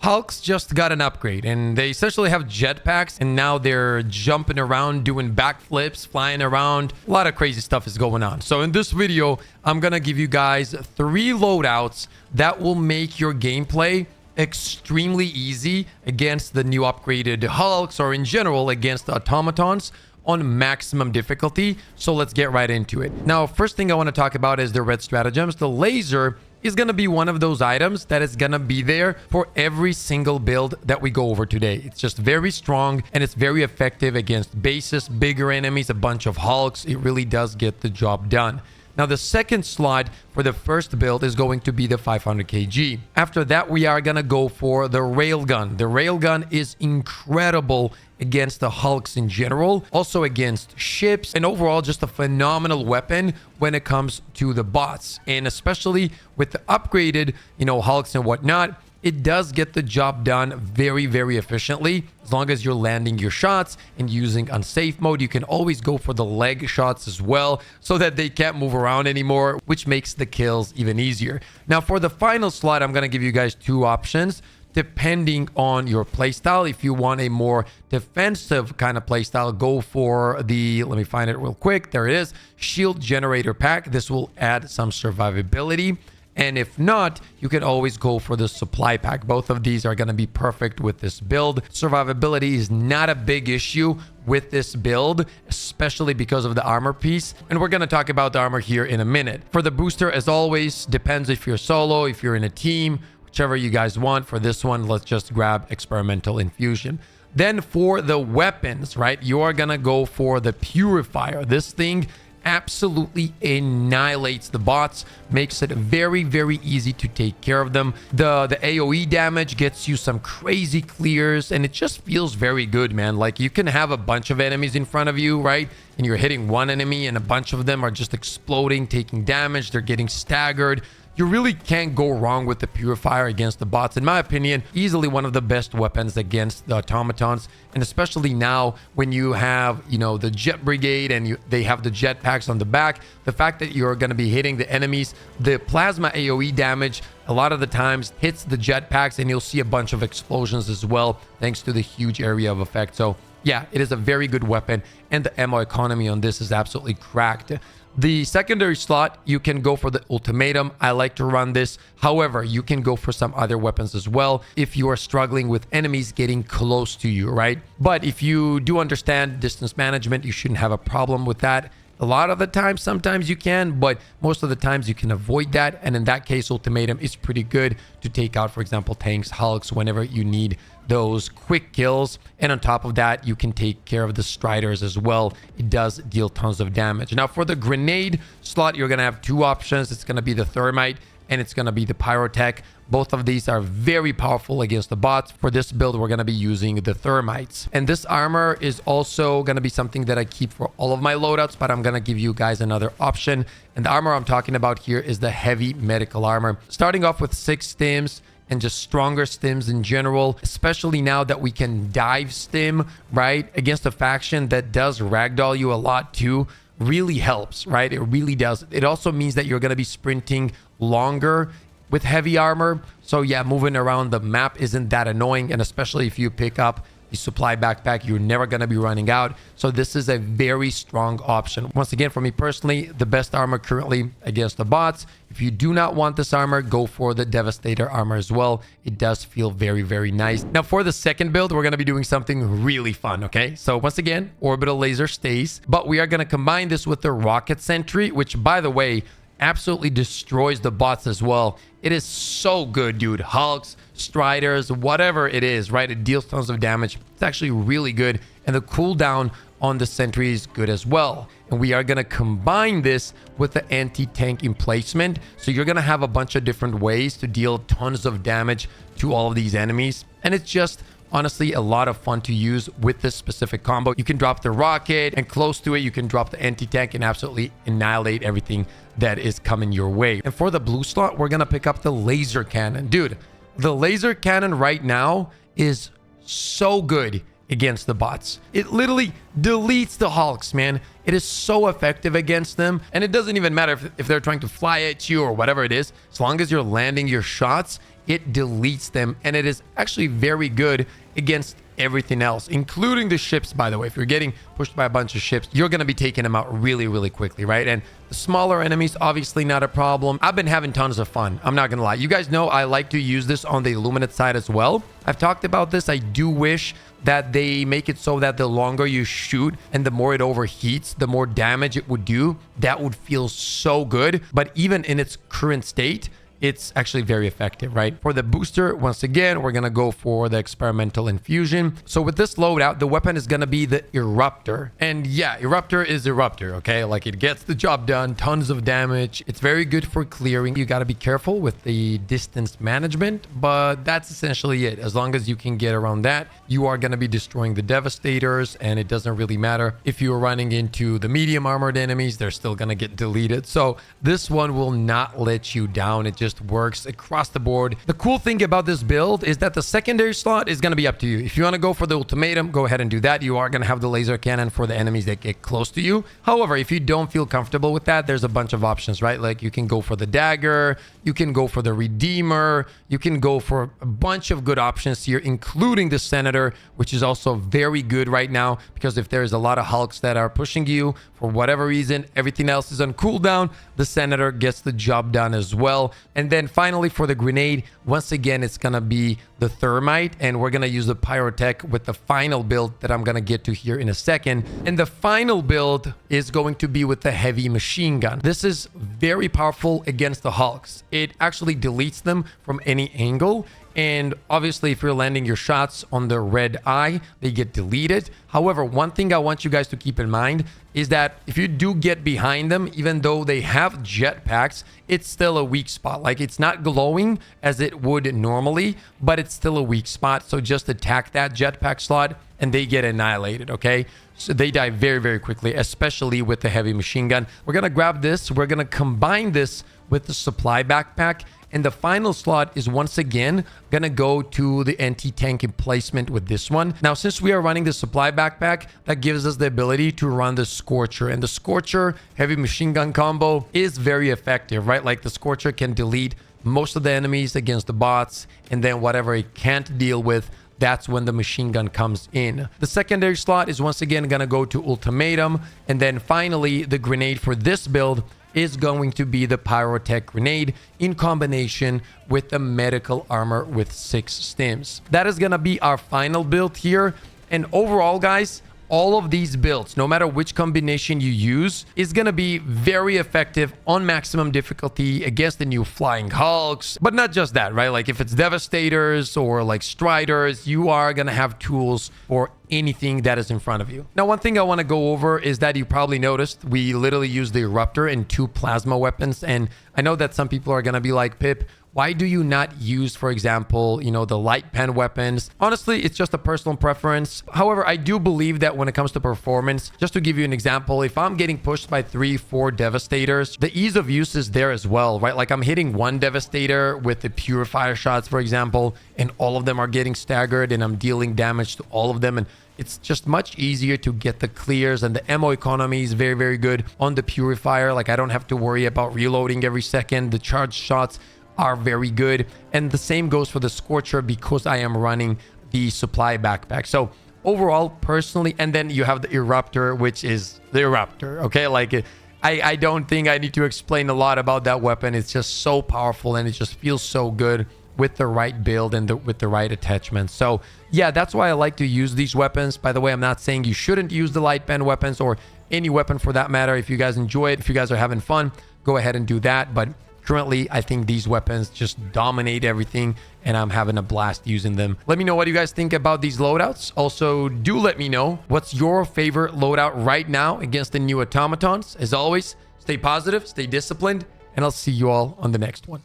HULKS just got an upgrade, and they essentially have jetpacks, and now they're jumping around, doing backflips, flying around. A lot of crazy stuff is going on. So in this video, I'm gonna give you guys 3 loadouts that will make your gameplay extremely easy against the new upgraded HULKS, or in general against the automatons on maximum difficulty. So let's get right into it. Now, first thing I want to talk about is the red stratagems. The laser is going to be one of those items that is going to be there for every single build that we go over today. It's just very strong, and it's very effective against bases, bigger enemies, a bunch of HULKS. It really does get the job done. Now, the second slot for the first build is going to be the 500 kg. After that, we are going to go for the railgun. The railgun is incredible against the HULKS in general, also against ships, and overall just a phenomenal weapon when it comes to the bots. And especially with the upgraded, HULKS and whatnot, it does get the job done very, very efficiently. As long as you're landing your shots and using unsafe mode, you can always go for the leg shots as well so that they can't move around anymore, which makes the kills even easier. Now, for the final slot, I'm going to give you guys 2 options depending on your playstyle. If you want a more defensive kind of playstyle, go for the, let me find it real quick. There it is, shield generator pack. This will add some survivability. And if not, you can always go for the supply pack. Both of these are going to be perfect with this build. Survivability is not a big issue with this build, especially because of the armor piece. And we're going to talk about the armor here in a minute. For the booster, as always, depends if you're solo, if you're in a team, whichever you guys want. For this one, let's just grab experimental infusion. Then for the weapons, right, you are going to go for the purifier. This thing absolutely annihilates the bots, makes it very, very easy to take care of them. The AoE damage gets you some crazy clears, and it just feels very good, man. Like, you can have a bunch of enemies in front of you, right, and you're hitting one enemy and a bunch of them are just exploding, taking damage, they're getting staggered. You really can't go wrong with the purifier against the bots. In my opinion, easily one of the best weapons against the automatons. And especially now when you have, the jet brigade and they have the jetpacks on the back, the fact that you're going to be hitting the enemies, the plasma AoE damage a lot of the times hits the jetpacks, and you'll see a bunch of explosions as well, thanks to the huge area of effect. So yeah, it is a very good weapon, and the ammo economy on this is absolutely cracked. The secondary slot, you can go for the ultimatum. I like to run this. However, you can go for some other weapons as well if you are struggling with enemies getting close to you, right? But if you do understand distance management, you shouldn't have a problem with that. A lot of the time, sometimes you can, but most of the times you can avoid that. And in that case, ultimatum is pretty good to take out, for example, tanks, HULKS, whenever you need those quick kills. And on top of that, you can take care of the striders as well. It does deal tons of damage. Now, for the grenade slot, you're going to have 2 options. It's going to be the thermite, and it's going to be the pyrotech. Both of these are very powerful against the bots. For this build, we're going to be using the thermites. And this armor is also going to be something that I keep for all of my loadouts, but I'm going to give you guys another option. And the armor I'm talking about here is the heavy medical armor. Starting off with 6 stims and just stronger stims in general, especially now that we can dive stim, right, against a faction that does ragdoll you a lot too. Really helps, right? It really does. It also means that you're going to be sprinting longer with heavy armor. So yeah, moving around the map isn't that annoying. And especially if you pick up the supply backpack, you're never going to be running out. So this is a very strong option. Once again, for me personally, the best armor currently against the bots. If you do not want this armor, go for the devastator armor as well. It does feel very, very nice. Now, for the second build, we're going to be doing something really fun, okay? So once again, orbital laser stays, but we are going to combine this with the rocket sentry, which, by the way, absolutely destroys the bots as well. It is so good, dude. HULKS, striders, whatever it is, right? It deals tons of damage. It's actually really good. And the cooldown on the sentry is good as well. And we are going to combine this with the anti-tank emplacement. So you're going to have a bunch of different ways to deal tons of damage to all of these enemies. And it's just honestly a lot of fun to use with this specific combo. You can drop the rocket, and close to it you can drop the anti-tank and absolutely annihilate everything that is coming your way. And for the blue slot, we're gonna pick up the laser cannon. Dude, the laser cannon right now is so good against the bots. It literally deletes the HULKS, man. It is so effective against them. And it doesn't even matter if they're trying to fly at you or whatever it is. As long as you're landing your shots, it deletes them, and it is actually very good against everything else, including the ships, by the way. If you're getting pushed by a bunch of ships, you're going to be taking them out really, really quickly, right? And the smaller enemies, obviously not a problem. I've been having tons of fun. I'm not going to lie. You guys know I like to use this on the Illuminate side as well. I've talked about this. I do wish that they make it so that the longer you shoot and the more it overheats, the more damage it would do. That would feel so good. But even in its current state, it's actually very effective, right? For the booster, once again, we're going to go for the experimental infusion. So with this loadout, the weapon is going to be the Eruptor. And yeah, Eruptor is Eruptor, okay? Like, it gets the job done, tons of damage. It's very good for clearing. You got to be careful with the distance management, but that's essentially it. As long as you can get around that, you are going to be destroying the devastators, and it doesn't really matter if you're running into the medium armored enemies, they're still going to get deleted. So this one will not let you down. It just works across the board. The cool thing about this build is that the secondary slot is going to be up to you. If you want to go for the ultimatum, go ahead and do that. You are going to have the laser cannon for the enemies that get close to you. However, if you don't feel comfortable with that, there's a bunch of options, right? Like, you can go for the dagger, you can go for the redeemer, you can go for a bunch of good options here, including the senator, which is also very good right now, because if there's a lot of hulks that are pushing you for whatever reason, everything else is on cooldown, the senator gets the job done as well. And then finally, for the grenade, once again, it's going to be the thermite, and we're going to use the pyrotech with the final build that I'm going to get to here in a second. And the final build is going to be with the heavy machine gun. This is very powerful against the hulks. It actually deletes them from any angle. And obviously, if you're landing your shots on the red eye, they get deleted. However, one thing I want you guys to keep in mind is that if you do get behind them, even though they have jetpacks, it's still a weak spot. Like, it's not glowing as it would normally, but it's still a weak spot. So just attack that jetpack slot and they get annihilated, okay? So they die very, very quickly, especially with the heavy machine gun. We're going to grab this. We're going to combine this with the supply backpack. And the final slot is once again going to go to the anti-tank emplacement with this one. Now, since we are running the supply backpack, that gives us the ability to run the Scorcher. And the Scorcher heavy machine gun combo is very effective, right? Like, the Scorcher can delete most of the enemies against the bots, and then whatever it can't deal with, that's when the machine gun comes in. The secondary slot is once again going to go to ultimatum. And then finally, the grenade for this build is going to be the pyrotech grenade in combination with the medical armor with 6 stims. That is going to be our final build here. And overall, guys, all of these builds, no matter which combination you use, is going to be very effective on maximum difficulty against the new flying hulks. But not just that, right? Like, if it's devastators or like striders, you are going to have tools for anything that is in front of you. Now, one thing I want to go over is that you probably noticed we literally used the Eruptor and 2 plasma weapons. And I know that some people are going to be like, Pip, why do you not use, for example, you know, the light pen weapons? Honestly, it's just a personal preference. However, I do believe that when it comes to performance, just to give you an example, if I'm getting pushed by 3-4 devastators, the ease of use is there as well, right? Like, I'm hitting one devastator with the purifier shots, for example, and all of them are getting staggered, and I'm dealing damage to all of them. And it's just much easier to get the clears, and the ammo economy is very, very good on the purifier. Like, I don't have to worry about reloading every second. The charged shots are very good, and the same goes for the Scorcher because I am running the supply backpack. So overall, personally, and then you have the Eruptor, which is the Eruptor, okay? Like, I don't think I need to explain a lot about that weapon. It's just so powerful, and it just feels so good with the right build and with the right attachments. So yeah, that's why I like to use these weapons. By the way, I'm not saying you shouldn't use the light pen weapons or any weapon for that matter. If you guys enjoy it, if you guys are having fun, go ahead and do that. But currently, I think these weapons just dominate everything, and I'm having a blast using them. Let me know what you guys think about these loadouts. Also, do let me know what's your favorite loadout right now against the new automatons. As always, stay positive, stay disciplined, and I'll see you all on the next one.